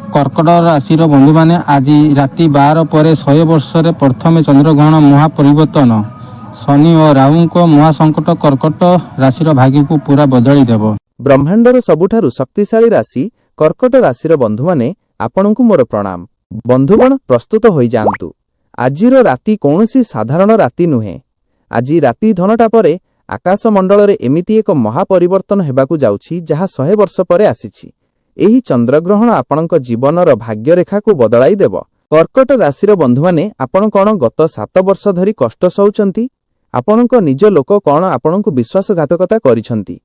कर्कट राशि बंधु मैंने आज राति 12 पर 100 वर्ष प्रथम चंद्रग्रहण महापरिवर्तन शनि और राहु को महासंकट कर्कट राशि भाग्य को पूरा बदली देव। ब्रह्मांडर सबुठारु शक्तिशाली राशि कर्कट राशि बंधु माने आपणकु मोर प्रणाम। बंधुगण प्रस्तुत होई जांतु। आजिर राति कौनसी साधारण राति नुहे। आज राति धनटा परे आकाश मंडल रे एमिति एक महापरिवर्तन हेबाकु जाउछि जहा 100 वर्ष परे आसीछि। एही चंद्रग्रहण आपणक जीवनर भाग्यरेखा को बदलाई देव। कर्कट राशि बंधु माने आपण कौन गत 7 वर्ष धरी कष्ट सौचंती। आपणक निज लोक कौन आपणकु विश्वासघातकता करिसंती।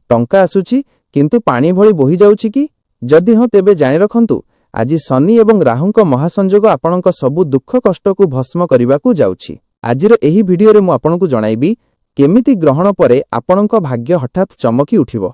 टंका आसुछि किंतु पानी भली बोही जाउछि कि जदि हां तेबे जानि रखंतु आज शनि एवं राहुंक महासंयोग आपणक सबु दुख कष्ट को भस्म करिबाकु जाउछि। आजिर एही भिडियो रे मु आपणकु जणाइबी केमिति ग्रहण परे आपणक भाग्य हठात चमकी उठिबो।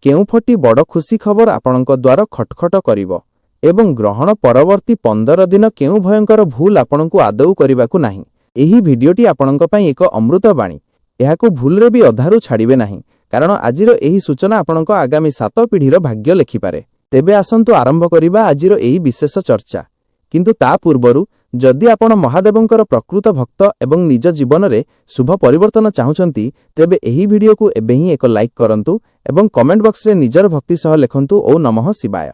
केउ फटी बड़ खुशी खबर आपणक द्वार खटखट करिवो एवं ग्रहण परवर्ती 15 दिन केउ भयंकर भूल आपणकु आदौ करिबाकु नाही। एही भिडियोटी आपणक पई एक अमृत बाणी। एहाकु भूल रे भी अधारु छाडिबे नाही कारण आजिर एही सूचना आपणक आगामी 7 पीढ़ीर भाग्य लेखिपारे। तेबे आसंतु आरंभ करिबा आजिर एही विशेष चर्चा। किंतु ता पूर्वरु जदि आपण महादेवंकर प्रकृत भक्त एवं निज जीवन रे शुभ परिवर्तन चाहुचंती तेबे एही भिडियो को एबे ही एक लाइक करंतु एवं कमेंट बॉक्स रे निजर भक्ति सह लिखंतु ओ नमः शिवाय।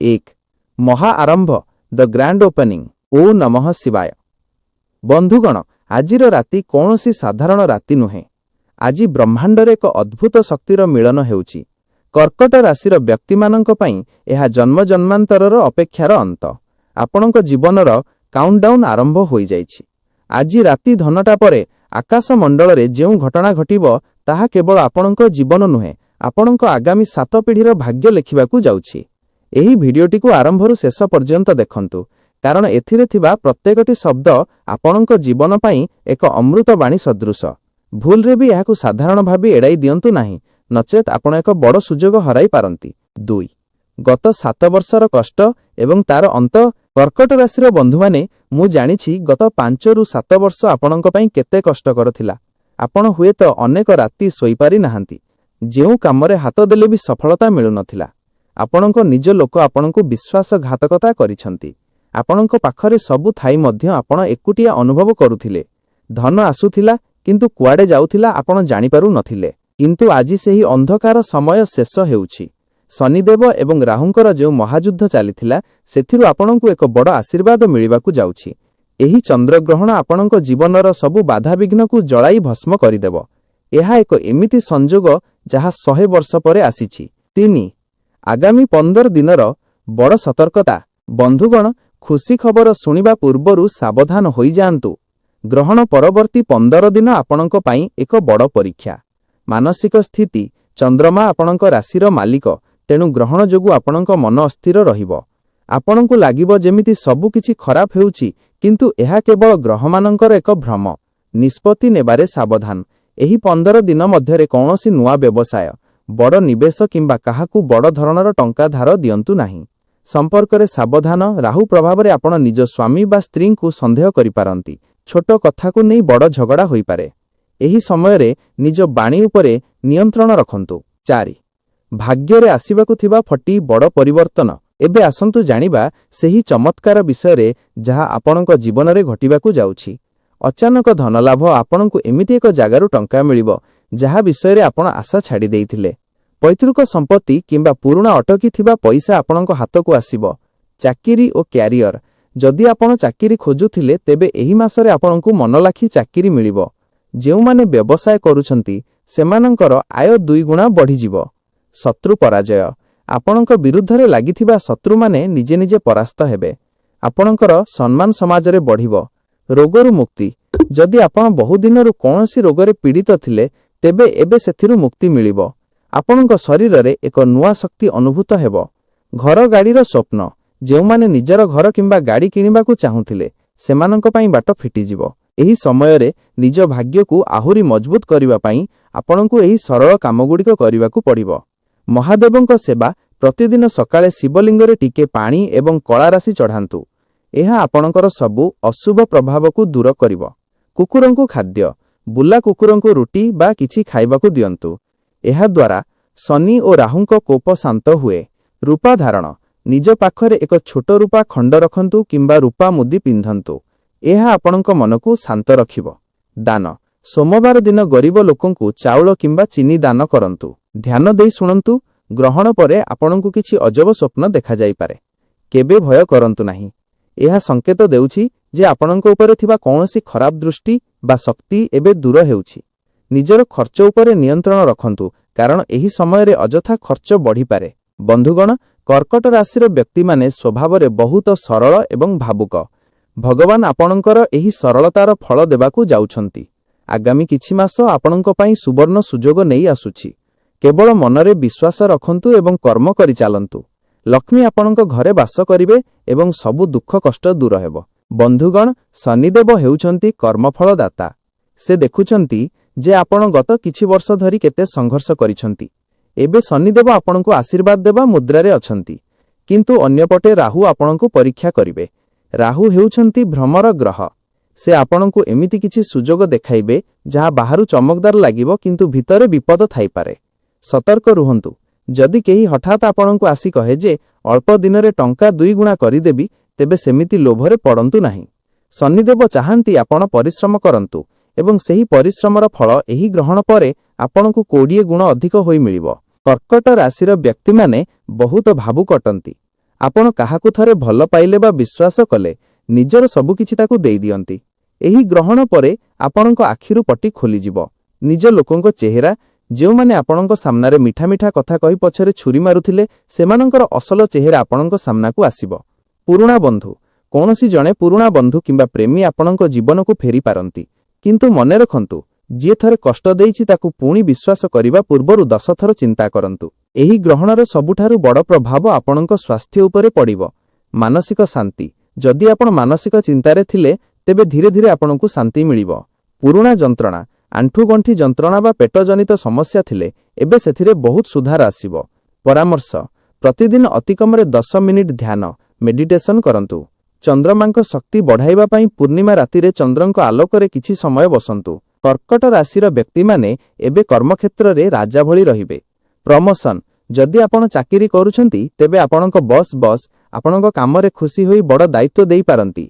1 महा आरंभ द ग्रैंड ओपनिंग ओ नमः शिवाय। बंधुगण आजिर राति कौनसी साधारण राति नुहे। आज ब्रह्मांडर एक अद्भुत शक्तिर मिलन हेउची। कर्कट राशिर व्यक्ति मानक पई एहा जन्म जन्मांतरर अपेक्षार अंत। आपणक जीवनर काउंटडाउन आरंभ होई जाइछि। आज राति धनटा परे आकाश मंडल रे जेउ घटना घटिबो ताहा केवल आपणक जीवन नुहे आपणक आगामी 7 पीढ़ीर भाग्य लेखिबाकु जाउछि। एही भिडियोटी को आरंभरु शेष पर्यंत देखंतु कारण एथिरे थिबा प्रत्येकटी शब्द आपणक जीवन पई एक अमृत बाणी सदृश। भूल रे भी एहाकु साधारण भाबी एडाई दियंतु नाही नचेत आपण एक बड़ सुजोग हराई पारंती। 2 गत 7 वर्षर कष्ट एवं तार अंत। कर्कट राशिर बंधु माने मु जानिछि गत 5 रु 7 वर्ष आपणक पई केते कष्टकर थिला। आपण हुए तो अनेक राति सोई पारि नाहंती। जेउ कामरे हाथ देले भी सफलता मिलु नथिला। आपणक निज लोक आपणकु विश्वासघातकता करिसंती। आपणक पाखरे सबु थाई मध्य आपण एकुटिया अनुभव करुथिले। धन आसुथिला किंतु कुआडे जाउथिला आपण जानि पारु नथिले। किंतु आजि सेही अंधकार समय शेष हेउछि। शनिदेव एवं राहुंकर जो महायुद्ध चलिथिला सेथिरु आपणकु एक बड़ आशीर्वाद मिलिबाकु जाउछि। एही चंद्रग्रहण आपणक जीवनर सबु बाधा विघ्न को जळाई भस्म करिदेव। एहा एक एमिति संजोग जहा 100 वर्ष परे आसीछि। 3 आगामी 15 दिनर बड़ सतर्कता। बंधुगण खुशी खबर सुनिबा पूर्वरु सावधान होई जांतु। ग्रहण परवर्ती 15 दिन आपणक पई एक बड़ परीक्षा। मानसिक स्थिति चंद्रमा आपणक राशिर मालिक तेणु ग्रहण जोगु आपणक मन अस्थिर रहिबो। आपणकु लागिबो जेमिति सबु किछि खराब हेउछि किंतु एहा केवल ग्रहमानंकर एक भ्रम। निष्पत्ति नेबारे सावधान। एही 15 दिन मध्यरे कौनसी नुआ व्यवसाय बड़ निवेश किंबा काहाकु बड़ धरणर टंका धार दियंतु नाही। संपर्करे सावधान। राहु प्रभाव रे आपण निज स्वामी बा स्त्री को संदेह करि पारंती। छोट कथा को नै बड़ झगड़ा होई पारे। एही समय रे निज बाणी उपरे नियंत्रण रखंतु। 4 भाग्य रे आसीबाकु थिबा फटी बड़ परिवर्तन। एबे आसंतु जानिबा सेही चमत्कार विषय रे जहा आपणक जीवन रे घटिबाकु जाउछि। अचानक धन लाभ आपणकु एमिति एक जागारु टंका मिलिबो जहा विषय रे आपण आशा छाडी देइथिले। पैतृक संपत्ति किंबा पुराणा अटकी थिबा पैसा आपणक हातकु आसीबो। चाकिरी ओ क्यारियर जदि आपण चाकिरी खोजुथिले तेबे एही मासरे आपणकु मनलाखी चाकिरी मिलिबो। जेउ माने व्यवसाय करूछंती सेमानंकर आय 2 गुणा बढ़ी जिवो। शत्रु पराजय आपणक विरुद्ध रे लागिथिबा शत्रु माने निजे निजे परास्त हेबे। आपणकर सम्मान समाज रे बढ़िबो। रोगरु मुक्ति जदि आपण बहु दिनरु कोनोसी रोगरे पीड़ित थिले तेबे एबे सेथिरु मुक्ति मिलिबो। आपणक शरीर रे एक नुआ शक्ति अनुभूत हेबो। घर गाड़ीर स्वप्न जेउ माने निजर घर किंबा गाड़ी किनिबाकु चाहुथिले सेमानंक पई बाट फिटी जिवो। एही समय रे निज भाग्य को आहुरी मजबूत करिबा पई आपणकु एही सरल कामगुड़िक करिबाकु पड़िबो। महादेवंक सेवा प्रतिदिन सकाळे शिवलिंग रे टिके पानी एवं कला राशि चढ़ांतु। एहा आपणकर सबु अशुभ प्रभाव को दूर करिवो। कुकुरंकु खाद्य बुला कुकुरंकु रुटी बा किछि खाइबाकु दियंतु। एहा द्वारा शनि और राहुंक कोप शांत हुए। रूपा धारण ନିଜ ପାଖରେ ଏକ ଛୋଟ ରୂପା ଖଣ୍ଡ ରଖନ୍ତୁ କିମ୍ବା ରୂପା ମୁଦି ପିନ୍ଧନ୍ତୁ। ଏହା ଆପଣଙ୍କ ମନକୁ ଶାନ୍ତ ରଖିବ। ଦାନ। ସୋମବାର ଦିନ ଗରିବ ଲୋକଙ୍କୁ ଚାଉଳ କିମ୍ବା ଚିନି ଦାନ କରନ୍ତୁ। ଧ୍ୟାନ ଦେଇ ଶୁଣନ୍ତୁ, ଗ୍ରହଣ ପରେ ଆପଣଙ୍କୁ କିଛି ଅଜବ ସ୍ୱପ୍ନ ଦେଖାଯାଇପାରେ। କେବେ ଭୟ କରନ୍ତୁ ନାହିଁ। ଏହା ସଂକେତ ଦେଉଛି ଯେ ଆପଣଙ୍କ ଉପରେ ଥିବା କୌଣସି ଖରାପ ଦୃଷ୍ଟି ବା ଶକ୍ତି ଏବେ ଦୂର ହେଉଛି। ନିଜର ଖର୍ଚ୍ଚ ଉପରେ ନିୟନ୍ତ୍ରଣ ରଖନ୍ତୁ, କାରଣ ଏହି ସମୟରେ ଅଯଥା ଖର୍ଚ୍ଚ ବଢ଼ିପାରେ। ବନ୍ଧୁଗଣ, କର୍କଟ ରାଶିର ବ୍ୟକ୍ତିମାନେ ସ୍ୱଭାବରେ ବହୁତ ସରଳ ଏବଂ ଭାବୁକ। ଭଗବାନ ଆପଣଙ୍କର ଏହି ସରଳତାର ଫଳ ଦେବାକୁ ଯାଉଛନ୍ତି। ଆଗାମୀ କିଛି ମାସ ଆପଣଙ୍କ ପାଇଁ ସୁବର୍ଣ୍ଣ ସୁଯୋଗ ନେଇ ଆସୁଛି। କେବଳ ମନରେ ବିଶ୍ୱାସ ରଖନ୍ତୁ ଏବଂ କର୍ମ କରିଚାଲନ୍ତୁ। ଲକ୍ଷ୍ମୀ ଆପଣଙ୍କ ଘରେ ବାସ କରିବେ ଏବଂ ସବୁ ଦୁଃଖ କଷ୍ଟ ଦୂର ହେବ। ବନ୍ଧୁଗଣ, ଶନିଦେବ ହେଉଛନ୍ତି କର୍ମଫଳଦାତା। ସେ ଦେଖୁଛନ୍ତି ଯେ ଆପଣ ଗତ କିଛି ବର୍ଷ ଧରି କେତେ ସଂଘର୍ଷ କରିଛନ୍ତି। ଏବେ ଶନିଦେବ ଆପଣଙ୍କୁ ଆଶୀର୍ବାଦ ଦେବା ମୁଦ୍ରାରେ ଅଛନ୍ତି। କିନ୍ତୁ ଅନ୍ୟପଟେ ରାହୁ ଆପଣଙ୍କୁ ପରୀକ୍ଷା କରିବେ। ରାହୁ ହେଉଛନ୍ତି ଭ୍ରମର ଗ୍ରହ। ସେ ଆପଣଙ୍କୁ ଏମିତି କିଛି ସୁଯୋଗ ଦେଖାଇବେ ଯାହା ବାହାରୁ ଚମକଦାର ଲାଗିବ କିନ୍ତୁ ଭିତରେ ବିପଦ ଥାଇପାରେ। ସତର୍କ ରୁହନ୍ତୁ। ଯଦି କେହି ହଠାତ୍ ଆପଣଙ୍କୁ ଆସି କହେ ଯେ ଅଳ୍ପ ଦିନରେ ଟଙ୍କା 2 ଗୁଣା କରିଦେବି, ତେବେ ସେମିତି ଲୋଭରେ ପଡ଼ନ୍ତୁ ନାହିଁ। ଶନିଦେବ ଚାହାନ୍ତି ଆପଣ ପରିଶ୍ରମ କରନ୍ତୁ ଏବଂ ସେହି ପରିଶ୍ରମର ଫଳ ଏହି ଗ୍ରହଣ ପରେ ଆପଣଙ୍କୁ 20 ଗୁଣ ଅଧିକ ହୋଇ ମିଳିବ। କର୍କଟ ରାଶିର ବ୍ୟକ୍ତିମାନେ ବହୁତ ଭାବୁକ ଅଟନ୍ତି। ଆପଣ କାହାକୁ ଥରେ ଭଲ ପାଇଲେ ବା ବିଶ୍ୱାସ କଲେ ନିଜର ସବୁକିଛି ତାକୁ ଦେଇଦିଅନ୍ତି। ଏହି ଗ୍ରହଣ ପରେ ଆପଣଙ୍କ ଆଖିରୁ ପଟି ଖୋଲିଯିବ। ନିଜ ଲୋକଙ୍କ ଚେହେରା, ଯେଉଁମାନେ ଆପଣଙ୍କ ସାମ୍ନାରେ ମିଠା ମିଠା କଥା କହି ପଛରେ ଛୁରୀ ମାରୁଥିଲେ, ସେମାନଙ୍କର ଅସଲ ଚେହେରା ଆପଣଙ୍କ ସାମ୍ନାକୁ ଆସିବ। ପୁରୁଣା ବନ୍ଧୁ। କୌଣସି ଜଣେ ପୁରୁଣା ବନ୍ଧୁ କିମ୍ବା ପ୍ରେମୀ ଆପଣଙ୍କ ଜୀବନକୁ ଫେରିପାରନ୍ତି। କିନ୍ତୁ ମନେ ରଖନ୍ତୁ, ଯିଏ ଥରେ କଷ୍ଟ ଦେଇଛି ତାକୁ ପୁଣି ବିଶ୍ୱାସ କରିବା ପୂର୍ବରୁ 10 ଥର ଚିନ୍ତା କରନ୍ତୁ। ଏହି ଗ୍ରହଣର ସବୁଠାରୁ ବଡ଼ ପ୍ରଭାବ ଆପଣଙ୍କ ସ୍ୱାସ୍ଥ୍ୟ ଉପରେ ପଡ଼ିବ। ମାନସିକ ଶାନ୍ତି। ଯଦି ଆପଣ ମାନସିକ ଚିନ୍ତାରେ ଥିଲେ, ତେବେ ଧୀରେ ଧୀରେ ଆପଣଙ୍କୁ ଶାନ୍ତି ମିଳିବ। ପୁରୁଣା ଯନ୍ତ୍ରଣା, ଆଣ୍ଠୁଗଣ୍ଠି ଯନ୍ତ୍ରଣା ବା ପେଟଜନିତ ସମସ୍ୟା ଥିଲେ ଏବେ ସେଥିରେ ବହୁତ ସୁଧାର ଆସିବ। ପରାମର୍ଶ। ପ୍ରତିଦିନ ଅତିକମରେ 10 ମିନିଟ୍ ଧ୍ୟାନ ମେଡିଟେସନ କରନ୍ତୁ। ଚନ୍ଦ୍ରମାଙ୍କ ଶକ୍ତି ବଢ଼ାଇବା ପାଇଁ ପୂର୍ଣ୍ଣିମା ରାତିରେ ଚନ୍ଦ୍ରଙ୍କ ଆଲୋକରେ କିଛି ସମୟ ବସନ୍ତୁ। କର୍କଟ ରାଶିର ବ୍ୟକ୍ତିମାନେ ଏବେ କର୍ମକ୍ଷେତ୍ରରେ ରାଜା ଭଳି ରହିବେ। ପ୍ରମୋସନ। ଯଦି ଆପଣ ଚାକିରି କରୁଛନ୍ତି, ତେବେ ଆପଣଙ୍କ ବସ୍ ଆପଣଙ୍କ କାମରେ ଖୁସି ହୋଇ ବଡ଼ ଦାୟିତ୍ୱ ଦେଇପାରନ୍ତି।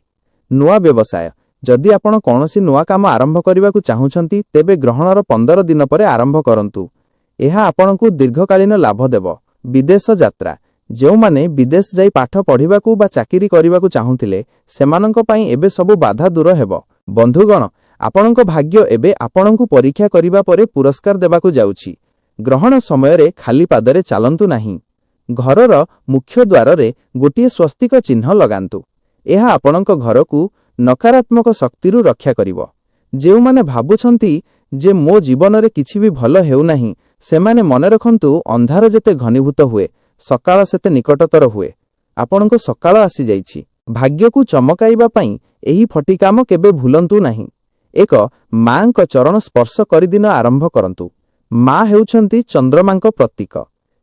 ନୂଆ ବ୍ୟବସାୟ। ଯଦି ଆପଣ କୌଣସି ନୂଆ କାମ ଆରମ୍ଭ କରିବାକୁ ଚାହୁଁଛନ୍ତି, ତେବେ ଗ୍ରହଣର 15 ଦିନ ପରେ ଆରମ୍ଭ କରନ୍ତୁ। ଏହା ଆପଣଙ୍କୁ ଦୀର୍ଘକାଳୀନ ଲାଭ ଦେବ। ବିଦେଶ ଯାତ୍ରା। ଯେଉଁମାନେ ବିଦେଶ ଯାଇ ପାଠ ପଢ଼ିବାକୁ ବା ଚାକିରି କରିବାକୁ ଚାହୁଁଥିଲେ, ସେମାନଙ୍କ ପାଇଁ ଏବେ ସବୁ ବାଧା ଦୂର ହେବ। ବନ୍ଧୁଗଣ, ଆପଣଙ୍କ ଭାଗ୍ୟ ଏବେ ଆପଣଙ୍କୁ ପରୀକ୍ଷା କରିବା ପରେ ପୁରସ୍କାର ଦେବାକୁ ଯାଉଛି। ଗ୍ରହଣ ସମୟରେ ଖାଲି ପାଦରେ ଚାଲନ୍ତୁ ନାହିଁ। ଘରର ମୁଖ୍ୟ ଦ୍ୱାରରେ ଗୋଟିଏ ସ୍ୱସ୍ତିକ ଚିହ୍ନ ଲଗାନ୍ତୁ। ଏହା ଆପଣଙ୍କ ଘରକୁ ନକାରାତ୍ମକ ଶକ୍ତିରୁ ରକ୍ଷା କରିବ। ଯେଉଁମାନେ ଭାବୁଛନ୍ତି ଯେ ମୋ ଜୀବନରେ କିଛି ବି ଭଲ ହେଉନାହିଁ, ସେମାନେ ମନେ ରଖନ୍ତୁ, ଅନ୍ଧାର ଯେତେ ଘନୀଭୂତ ହୁଏ, ସକାଳ ସେତେ ନିକଟତର ହୁଏ। ଆପଣଙ୍କ ସକାଳ ଆସିଯାଇଛି। ଭାଗ୍ୟକୁ ଚମକାଇବା ପାଇଁ ଏହି ଫଟିକାମ କେବେ ଭୁଲନ୍ତୁ ନାହିଁ। 1. ମାଙ୍କ ଚରଣ ସ୍ପର୍ଶ କରି ଦିନ ଆରମ୍ଭ କରନ୍ତୁ। ମା ହେଉଛନ୍ତି ଚନ୍ଦ୍ରମାଙ୍କ ପ୍ରତୀକ।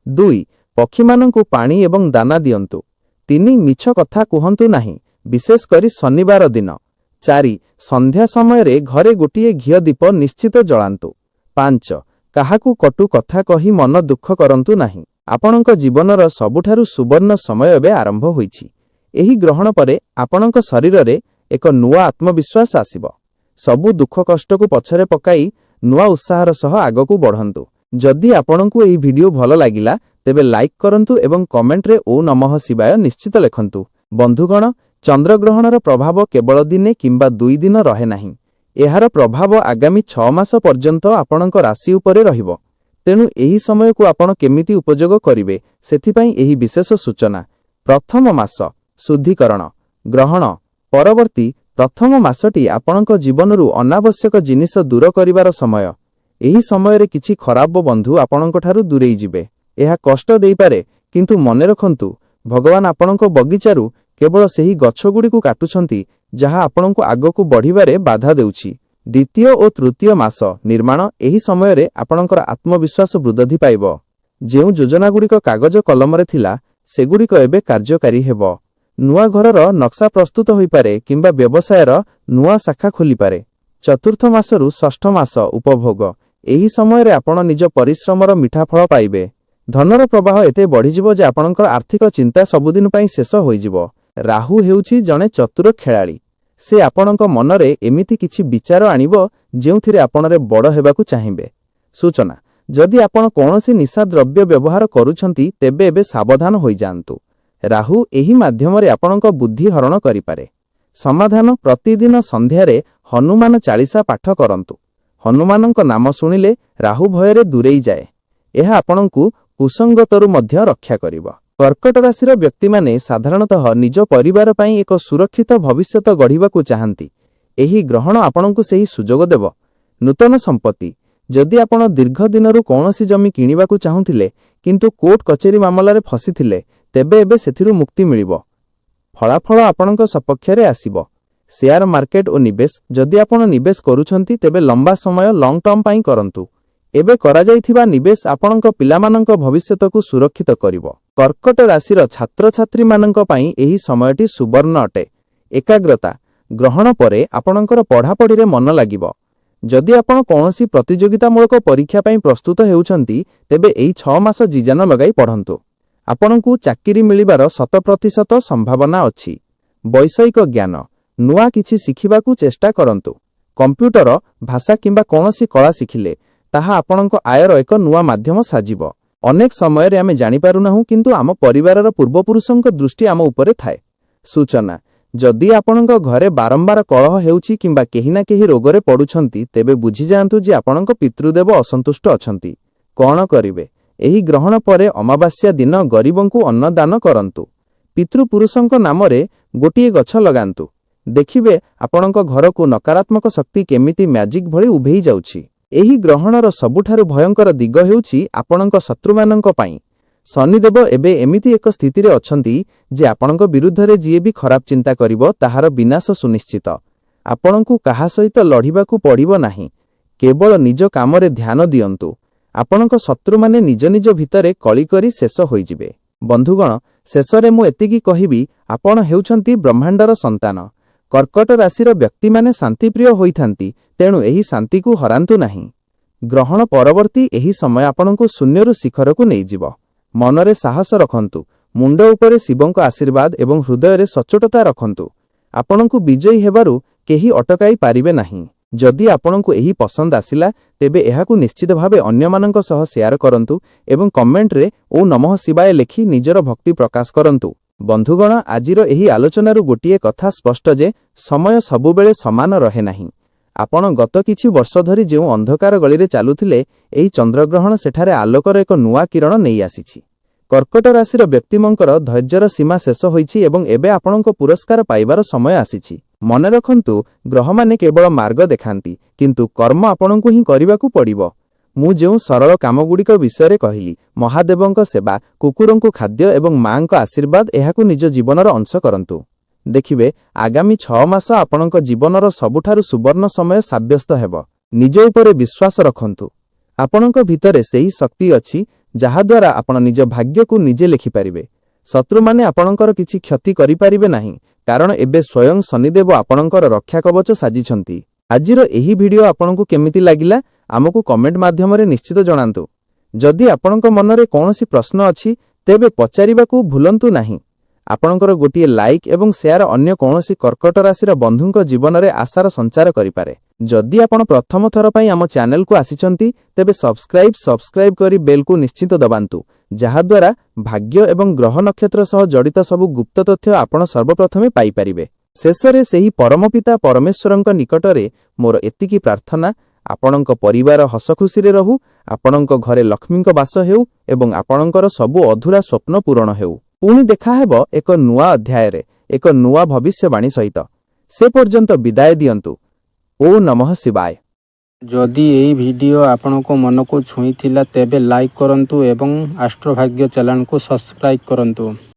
2. ପକ୍ଷୀମାନଙ୍କୁ ପାଣି ଏବଂ ଦାନା ଦିଅନ୍ତୁ। 3. ମିଛ କଥା କୁହନ୍ତୁ ନାହିଁ, ବିଶେଷ କରି ଶନିବାର ଦିନ। 4. ସନ୍ଧ୍ୟା ସମୟରେ ଘରେ ଗୋଟିଏ ଘିଅ ଦୀପ ନିଶ୍ଚିତ ଜଳାନ୍ତୁ। 5. କାହାକୁ କଟୁ କଥା କହି ମନ ଦୁଃଖ କରନ୍ତୁ ନାହିଁ। ଆପଣଙ୍କ ଜୀବନର ସବୁଠାରୁ ସୁବର୍ଣ୍ଣ ସମୟ ଏବେ ଆରମ୍ଭ ହୋଇଛି। ଏହି ଗ୍ରହଣ ପରେ ଆପଣଙ୍କ ଶରୀରରେ ଏକ ନୂଆ ଆତ୍ମବିଶ୍ୱାସ ଆସିବ। ସବୁ ଦୁଃଖ କଷ୍ଟକୁ ପଛରେ ପକାଇ ନୂଆ ଉତ୍ସାହର ସହ ଆଗକୁ ବଢ଼ନ୍ତୁ। ଯଦି ଆପଣଙ୍କୁ ଏହି ଭିଡିଓ ଭଲ ଲାଗିଲା, ତେବେ ଲାଇକ୍ କରନ୍ତୁ ଏବଂ କମେଣ୍ଟରେ ଓଁ ନମଃ ଶିବାୟ ନିଶ୍ଚିତ ଲେଖନ୍ତୁ। ବନ୍ଧୁଗଣ, ଚନ୍ଦ୍ରଗ୍ରହଣର ପ୍ରଭାବ କେବଳ ଦିନେ କିମ୍ବା 2 ଦିନ ରହେ ନାହିଁ। ଏହାର ପ୍ରଭାବ ଆଗାମୀ 6 ମାସ ପର୍ଯ୍ୟନ୍ତ ଆପଣଙ୍କ ରାଶି ଉପରେ ରହିବ। ତେଣୁ ଏହି ସମୟକୁ ଆପଣ କେମିତି ଉପଯୋଗ କରିବେ, ସେଥିପାଇଁ ଏହି ବିଶେଷ ସୂଚନା। ପ୍ରଥମ ମାସ ଶୁଦ୍ଧିକରଣ। ଗ୍ରହଣ ପରବର୍ତ୍ତୀ ପ୍ରଥମ ମାସଟି ଆପଣଙ୍କ ଜୀବନରୁ ଅନାବଶ୍ୟକ ଜିନିଷ ଦୂର କରିବାର ସମୟ। ଏହି ସମୟରେ କିଛି ଖରାପ ବନ୍ଧୁ ଆପଣଙ୍କଠାରୁ ଦୂରେଇ ଯିବେ। ଏହା କଷ୍ଟ ଦେଇପାରେ, କିନ୍ତୁ ମନେ ରଖନ୍ତୁ, ଭଗବାନ ଆପଣଙ୍କ ବଗିଚାରୁ କେବଳ ସେହି ଗଛଗୁଡ଼ିକୁ କାଟୁଛନ୍ତି ଯାହା ଆପଣଙ୍କୁ ଆଗକୁ ବଢ଼ିବାରେ ବାଧା ଦେଉଛି। ଦ୍ୱିତୀୟ ଓ ତୃତୀୟ ମାସ ନିର୍ମାଣ। ଏହି ସମୟରେ ଆପଣଙ୍କର ଆତ୍ମବିଶ୍ୱାସ ବୃଦ୍ଧି ପାଇବ। ଯେଉଁ ଯୋଜନାଗୁଡ଼ିକ କାଗଜ କଲମରେ ଥିଲା, ସେଗୁଡ଼ିକ ଏବେ କାର୍ଯ୍ୟକାରୀ ହେବ। ନୂଆ ଘରର ନକ୍ସା ପ୍ରସ୍ତୁତ ହୋଇପାରେ କିମ୍ବା ବ୍ୟବସାୟର ନୂଆ ଶାଖା ଖୋଲିପାରେ। ଚତୁର୍ଥ ମାସରୁ ଷଷ୍ଠ ମାସ ଉପଭୋଗ। ଏହି ସମୟରେ ଆପଣ ନିଜ ପରିଶ୍ରମର ମିଠା ଫଳ ପାଇବେ। ଧନର ପ୍ରବାହ ଏତେ ବଢ଼ିଯିବ ଯେ ଆପଣଙ୍କର ଆର୍ଥିକ ଚିନ୍ତା ସବୁଦିନ ପାଇଁ ଶେଷ ହୋଇଯିବ। ରାହୁ ହେଉଛି ଜଣେ ଚତୁର ଖେଳାଳି। ସେ ଆପଣଙ୍କ ମନରେ ଏମିତି କିଛି ବିଚାର ଆଣିବ ଯେଉଁଥିରେ ଆପଣରେ ବଡ଼ ହେବାକୁ ଚାହିଁବେ। ସୂଚନା, ଯଦି ଆପଣ କୌଣସି ନିଶା ଦ୍ରବ୍ୟ ବ୍ୟବହାର କରୁଛନ୍ତି ତେବେ ଏବେ ସାବଧାନ ହୋଇଯାଆନ୍ତୁ। ରାହୁ ଏହି ମାଧ୍ୟମରେ ଆପଣଙ୍କ ବୁଦ୍ଧି ହରଣ କରିପାରେ। ସମାଧାନ, ପ୍ରତିଦିନ ସନ୍ଧ୍ୟାରେ ହନୁମାନ ଚାଳିଶା ପାଠ କରନ୍ତୁ। ହନୁମାନଙ୍କ ନାମ ଶୁଣିଲେ ରାହୁ ଭୟରେ ଦୂରେଇ ଯାଏ। ଏହା ଆପଣଙ୍କୁ କୁସଙ୍ଗତରୁ ମଧ୍ୟ ରକ୍ଷା କରିବ। କର୍କଟ ରାଶିର ବ୍ୟକ୍ତିମାନେ ସାଧାରଣତଃ ନିଜ ପରିବାର ପାଇଁ ଏକ ସୁରକ୍ଷିତ ଭବିଷ୍ୟତ ଗଢ଼ିବାକୁ ଚାହାନ୍ତି। ଏହି ଗ୍ରହଣ ଆପଣଙ୍କୁ ସେହି ସୁଯୋଗ ଦେବ। ନୂତନ ସମ୍ପତ୍ତି, ଯଦି ଆପଣ ଦୀର୍ଘ ଦିନରୁ କୌଣସି ଜମି କିଣିବାକୁ ଚାହୁଁଥିଲେ କିନ୍ତୁ କୋର୍ଟ କଚେରୀ ମାମଲାରେ ଫସିଥିଲେ, ତେବେ ଏବେ ସେଥିରୁ ମୁକ୍ତି ମିଳିବ। ଫଳାଫଳ ଆପଣଙ୍କ ସପକ୍ଷରେ ଆସିବ। ସେୟାର ମାର୍କେଟ ଓ ନିବେଶ, ଯଦି ଆପଣ ନିବେଶ କରୁଛନ୍ତି ତେବେ ଲମ୍ବା ସମୟ ଲଙ୍ଗ୍ ଟର୍ମ ପାଇଁ କରନ୍ତୁ। ଏବେ କରାଯାଇଥିବା ନିବେଶ ଆପଣଙ୍କ ପିଲାମାନଙ୍କ ଭବିଷ୍ୟତକୁ ସୁରକ୍ଷିତ କରିବ। କର୍କଟ ରାଶିର ଛାତ୍ରଛାତ୍ରୀମାନଙ୍କ ପାଇଁ ଏହି ସମୟଟି ସୁବର୍ଣ୍ଣ ଅଟେ। ଏକାଗ୍ରତା, ଗ୍ରହଣ ପରେ ଆପଣଙ୍କର ପଢ଼ାପଢ଼ିରେ ମନ ଲାଗିବ। ଯଦି ଆପଣ କୌଣସି ପ୍ରତିଯୋଗିତାମୂଳକ ପରୀକ୍ଷା ପାଇଁ ପ୍ରସ୍ତୁତ ହେଉଛନ୍ତି ତେବେ ଏହି 6 ମାସ ଜିଜାନ ଲଗାଇ ପଢ଼ନ୍ତୁ। ଆପଣଙ୍କୁ ଚାକିରି ମିଳିବାର 100% ସମ୍ଭାବନା ଅଛି। ବୈଷୟିକ ଜ୍ଞାନ, ନୂଆ କିଛି ଶିଖିବାକୁ ଚେଷ୍ଟା କରନ୍ତୁ। କମ୍ପ୍ୟୁଟର, ଭାଷା କିମ୍ବା କୌଣସି କଳା ଶିଖିଲେ ତାହା ଆପଣଙ୍କ ଆୟର ଏକ ନୂଆ ମାଧ୍ୟମ ସାଜିବ। ଅନେକ ସମୟରେ ଆମେ ଜାଣିପାରୁନାହୁଁ କିନ୍ତୁ ଆମ ପରିବାରର ପୂର୍ବପୁରୁଷଙ୍କ ଦୃଷ୍ଟି ଆମ ଉପରେ ଥାଏ। ସୂଚନା, ଯଦି ଆପଣଙ୍କ ଘରେ ବାରମ୍ବାର କଳହ ହେଉଛି କିମ୍ବା କେହି ନା କେହି ରୋଗରେ ପଡ଼ୁଛନ୍ତି ତେବେ ବୁଝିଯାଆନ୍ତୁ ଯେ ଆପଣଙ୍କ ପିତୃଦେବ ଅସନ୍ତୁଷ୍ଟ ଅଛନ୍ତି। କ'ଣ କରିବେ? ଏହି ଗ୍ରହଣ ପରେ ଅମାବାସ୍ୟା ଦିନ ଗରିବଙ୍କୁ ଅନ୍ନ ଦାନ କରନ୍ତୁ। ପିତୃପୁରୁଷଙ୍କ ନାମରେ ଗୋଟିଏ ଗଛ ଲଗାନ୍ତୁ। ଦେଖିବେ ଆପଣଙ୍କ ଘରକୁ ନକାରାତ୍ମକ ଶକ୍ତି କେମିତି ମ୍ୟାଜିକ୍ ଭଳି ଉଭେଇ ଯାଉଛି। ଏହି ଗ୍ରହଣର ସବୁଠାରୁ ଭୟଙ୍କର ଦିଗ ହେଉଛି ଆପଣଙ୍କ ଶତ୍ରୁମାନଙ୍କ ପାଇଁ। ଶନିଦେବ ଏବେ ଏମିତି ଏକ ସ୍ଥିତିରେ ଅଛନ୍ତି ଯେ ଆପଣଙ୍କ ବିରୁଦ୍ଧରେ ଯିଏ ବି ଖରାପ ଚିନ୍ତା କରିବ ତାହାର ବିନାଶ ସୁନିଶ୍ଚିତ। ଆପଣଙ୍କୁ କାହା ସହିତ ଲଢ଼ିବାକୁ ପଡ଼ିବ ନାହିଁ। କେବଳ ନିଜ କାମରେ ଧ୍ୟାନ ଦିଅନ୍ତୁ। ଆପଣଙ୍କ ଶତ୍ରୁମାନେ ନିଜ ନିଜ ଭିତରେ କଳି କରି ଶେଷ ହୋଇଯିବେ। ବନ୍ଧୁଗଣ, ଶେଷରେ ମୁଁ ଏତିକି କହିବି, ଆପଣ ହେଉଛନ୍ତି ବ୍ରହ୍ମାଣ୍ଡର ସନ୍ତାନ। କର୍କଟ ରାଶିର ବ୍ୟକ୍ତିମାନେ ଶାନ୍ତିପ୍ରିୟ ହୋଇଥାନ୍ତି, ତେଣୁ ଏହି ଶାନ୍ତିକୁ ହରାନ୍ତୁ ନାହିଁ। ଗ୍ରହଣ ପରବର୍ତ୍ତୀ ଏହି ସମୟ ଆପଣଙ୍କୁ ଶୂନ୍ୟରୁ ଶିଖରକୁ ନେଇଯିବ। ମନରେ ସାହସ ରଖନ୍ତୁ, ମୁଣ୍ଡ ଉପରେ ଶିବଙ୍କ ଆଶୀର୍ବାଦ ଏବଂ ହୃଦୟରେ ସଚ୍ଚୋଟତା ରଖନ୍ତୁ। ଆପଣଙ୍କୁ ବିଜୟୀ ହେବାରୁ କେହି ଅଟକାଇ ପାରିବେ ନାହିଁ। ଯଦି ଆପଣଙ୍କୁ ଏହି ପସନ୍ଦ ଆସିଲା ତେବେ ଏହାକୁ ନିଶ୍ଚିତ ଭାବେ ଅନ୍ୟମାନଙ୍କ ସହ ସେୟାର କରନ୍ତୁ ଏବଂ କମେଣ୍ଟରେ ଓଁ ନମଃ ଶିବାୟ ଲେଖି ନିଜର ଭକ୍ତି ପ୍ରକାଶ କରନ୍ତୁ। ବନ୍ଧୁଗଣ, ଆଜିର ଏହି ଆଲୋଚନାରୁ ଗୋଟିଏ କଥା ସ୍ପଷ୍ଟ ଯେ ସମୟ ସବୁବେଳେ ସମାନ ରହେ ନାହିଁ। ଆପଣ ଗତ କିଛି ବର୍ଷ ଧରି ଯେଉଁ ଅନ୍ଧକାର ଗଳିରେ ଚାଲୁଥିଲେ, ଏହି ଚନ୍ଦ୍ରଗ୍ରହଣ ସେଠାରେ ଆଲୋକର ଏକ ନୂଆ କିରଣ ନେଇ ଆସିଛି। କର୍କଟ ରାଶିର ବ୍ୟକ୍ତିମାନଙ୍କର ଧୈର୍ଯ୍ୟର ସୀମା ଶେଷ ହୋଇଛି ଏବଂ ଏବେ ଆପଣଙ୍କ ପୁରସ୍କାର ପାଇବାର ସମୟ ଆସିଛି। ମନେ ରଖନ୍ତୁ, ଗ୍ରହମାନେ କେବଳ ମାର୍ଗ ଦେଖାନ୍ତି କିନ୍ତୁ କର୍ମ ଆପଣଙ୍କୁ ହିଁ କରିବାକୁ ପଡ଼ିବ। ମୁଁ ଯେଉଁ ସରଳ କାମଗୁଡ଼ିକ ବିଷୟରେ କହିଲି, ମହାଦେବଙ୍କ ସେବା, କୁକୁରଙ୍କୁ ଖାଦ୍ୟ ଏବଂ ମାଙ୍କ ଆଶୀର୍ବାଦ, ଏହାକୁ ନିଜ ଜୀବନର ଅଂଶ କରନ୍ତୁ। ଦେଖିବେ ଆଗାମୀ 6 ମାସ ଆପଣଙ୍କ ଜୀବନର ସବୁଠାରୁ ସୁବର୍ଣ୍ଣ ସମୟ ସାବ୍ୟସ୍ତ ହେବ। ନିଜ ଉପରେ ବିଶ୍ୱାସ ରଖନ୍ତୁ। ଆପଣଙ୍କ ଭିତରେ ସେହି ଶକ୍ତି ଅଛି ଯାହାଦ୍ୱାରା ଆପଣ ନିଜ ଭାଗ୍ୟକୁ ନିଜେ ଲେଖିପାରିବେ। ଶତ୍ରୁମାନେ ଆପଣଙ୍କର କିଛି କ୍ଷତି କରିପାରିବେ ନାହିଁ, କାରଣ ଏବେ ସ୍ୱୟଂ ଶନିଦେବ ଆପଣଙ୍କର ରକ୍ଷା କବଚ ସାଜିଛନ୍ତି। ଆଜିର ଏହି ଭିଡ଼ିଓ ଆପଣଙ୍କୁ କେମିତି ଲାଗିଲା ଆମକୁ କମେଣ୍ଟ ମାଧ୍ୟମରେ ନିଶ୍ଚିତ ଜଣାନ୍ତୁ। ଯଦି ଆପଣଙ୍କ ମନରେ କୌଣସି ପ୍ରଶ୍ନ ଅଛି ତେବେ ପଚାରିବାକୁ ଭୁଲନ୍ତୁ ନାହିଁ। ଆପଣଙ୍କର ଗୋଟିଏ ଲାଇକ୍ ଏବଂ ସେୟାର ଅନ୍ୟ କୌଣସି କର୍କଟ ରାଶିର ବନ୍ଧୁଙ୍କ ଜୀବନରେ ଆଶାର ସଞ୍ଚାର କରିପାରେ। ଯଦି ଆପଣ ପ୍ରଥମ ଥର ପାଇଁ ଆମ ଚ୍ୟାନେଲକୁ ଆସିଛନ୍ତି ତେବେ ସବସ୍କ୍ରାଇବ୍ କରି ବେଲକୁ ନିଶ୍ଚିତ ଦବାନ୍ତୁ, ଯାହାଦ୍ୱାରା ଭାଗ୍ୟ ଏବଂ ଗ୍ରହ ନକ୍ଷତ୍ର ସହ ଜଡ଼ିତ ସବୁ ଗୁପ୍ତ ତଥ୍ୟ ଆପଣ ସର୍ବପ୍ରଥମେ ପାଇପାରିବେ। ଶେଷରେ ସେହି ପରମପିତା ପରମେଶ୍ୱରଙ୍କ ନିକଟରେ ମୋର ଏତିକି ପ୍ରାର୍ଥନା, ଆପଣଙ୍କ ପରିବାର ହସଖୁସିରେ ରହୁ, ଆପଣଙ୍କ ଘରେ ଲକ୍ଷ୍ମୀଙ୍କ ବାସ ହେଉ ଏବଂ ଆପଣଙ୍କର ସବୁ ଅଧୁରା ସ୍ୱପ୍ନ ପୂରଣ ହେଉ। ପୁଣି ଦେଖାହେବ ଏକ ନୂଆ ଅଧ୍ୟାୟରେ ଏକ ନୂଆ ଭବିଷ୍ୟବାଣୀ ସହିତ। ସେ ପର୍ଯ୍ୟନ୍ତ ବିଦାୟ ଦିଅନ୍ତୁ। ଓଁ ନମଃ ଶିବାୟ। ଯଦି ଏହି ଭିଡ଼ିଓ ଆପଣଙ୍କ ମନକୁ ଛୁଇଁଥିଲା ତେବେ ଲାଇକ୍ କରନ୍ତୁ ଏବଂ ଆଷ୍ଟ୍ରୋଭାଗ୍ୟ ଚ୍ୟାନେଲକୁ ସବସ୍କ୍ରାଇବ୍ କରନ୍ତୁ।